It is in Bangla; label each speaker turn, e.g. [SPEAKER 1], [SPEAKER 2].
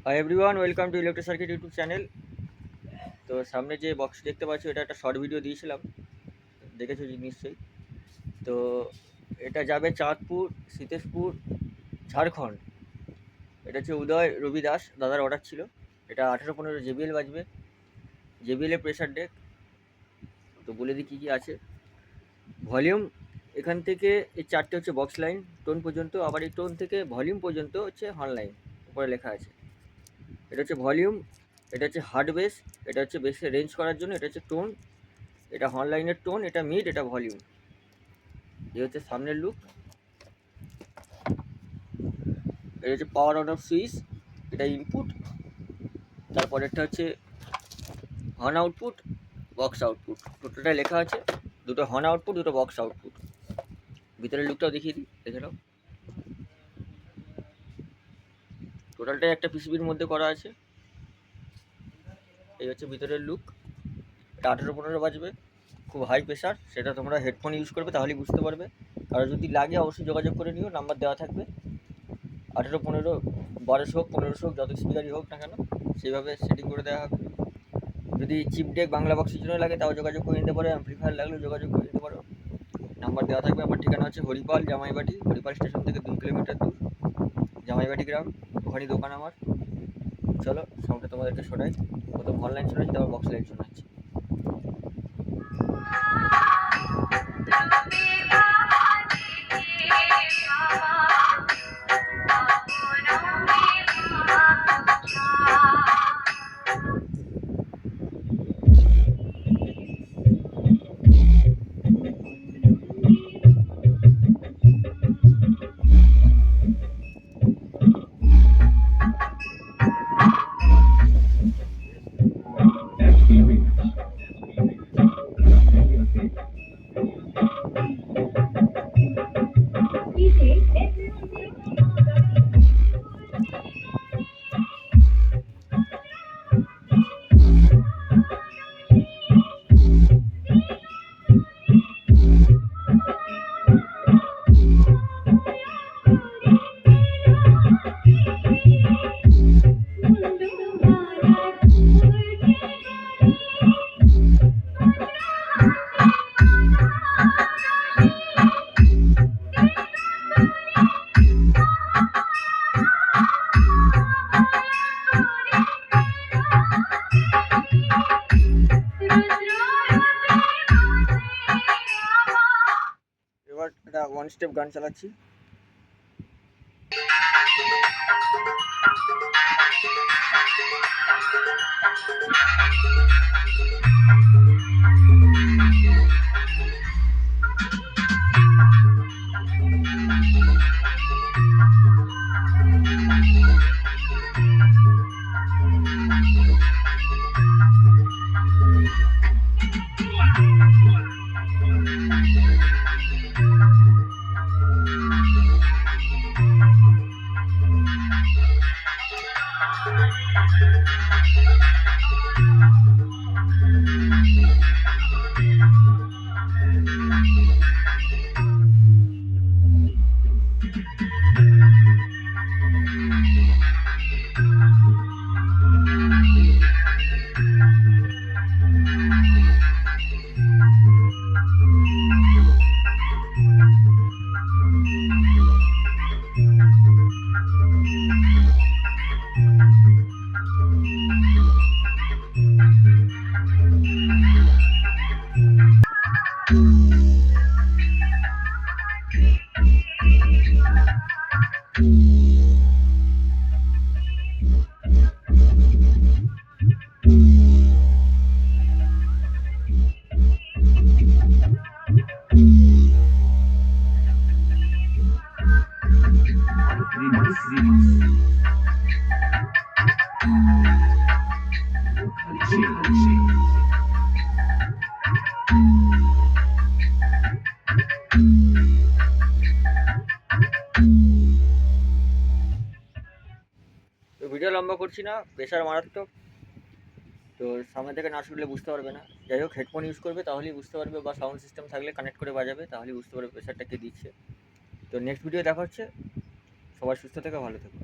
[SPEAKER 1] Hi everyone, welcome to electro circuit YouTube channel. তো সামনে যে বক্স দেখতে পাচ্ছ, এটা একটা শর্ট ভিডিও দিয়েছিলাম, দেখেছো নিশ্চয়ই। তো এটা যাবে চাঁদপুর, সীতেশপুর, ঝাড়খণ্ড। এটা হচ্ছে উদয় রবি দাস দাদার অর্ডার ছিল। এটা 1815 জেবিএল বাজবে, জেবিএলের প্রেসার ডেক। তো বলে দিই কী কী আছে। ভলিউম এখান থেকে এই চারটে হচ্ছে বক্স লাইন টোন পর্যন্ত, আবার এই টোন থেকে ভলিউম পর্যন্ত হচ্ছে হর্ন লাইন, উপরে লেখা আছে। এটা হচ্ছে ভলিউম, এটা হচ্ছে হার্ড বেস, এটা হচ্ছে বেসে রেঞ্জ করার জন্য, এটা হচ্ছে টোন, এটা হর্ন লাইনের টোন, এটা মিড, এটা ভলিউম। এই হচ্ছে সামনের লুক। এটা হচ্ছে পাওয়ার অন অফ সুইচ, এটা ইনপুট। তারপরেরটা হচ্ছে হর্ন আউটপুট, বক্স আউটপুট। টোটালটা লেখা আছে, দুটো হর্ন আউটপুট, দুটো বক্স আউটপুট। ভিতরের লুকটাও দেখিয়ে দিই, দেখে নাও। টোটালটাই একটা পিসিবির মধ্যে করা আছে। এই হচ্ছে ভিতরের লুক। এটা 1815 বাজবে, খুব হাই প্রেশার। সেটা তোমরা হেডফোন ইউজ করবে তাহলেই বুঝতে পারবে। কারো যদি লাগে অবশ্যই যোগাযোগ করে নিও, নাম্বার দেওয়া থাকবে। 1815, 1200 হোক, 1500 হোক, যত স্পিকারই হোক না কেন সেইভাবে সেটিং করে দেওয়া হবে। যদি চিপ ডেক বাংলা বক্সের জন্য লাগে তাও যোগাযোগ করে নিতে পারো, অ্যাম্পলিফায়ার লাগলে যোগাযোগ করে নিতে পারো। নাম্বার দেওয়া থাকবে। আমার ঠিকানা হচ্ছে হরিপাল, জামাইবাটি। হরিপাল স্টেশন থেকে 2 কিলোমিটার দূর, জামাইবাটি গ্রাম, ওখানেই দোকান আমার। চলো সামনে তোমাদেরকে শোনাই। প্রথম অনলাইন শোনাচ্ছি, তারপর বক্স লাইন শোনাচ্ছি। এবার একটা ওয়ান স্টেপ গান চালাচ্ছি। তো ভিডিও লম্বা করছি না, প্রেশার মারাত্মক। তো সামনে থেকে না শুনলে বুঝতে পারবে না। যাই হোক, হেডফোন ইউজ করবে তাহলেই বুঝতে পারবে, বা সাউন্ড সিস্টেম থাকলে কানেক্ট করে বাজাবে তাহলেই বুঝতে পারবে প্রেশারটা কে দিচ্ছে। তো নেক্সট ভিডিও দেখা হচ্ছে। সবাই সুস্থ থেকে ভালো থেকো।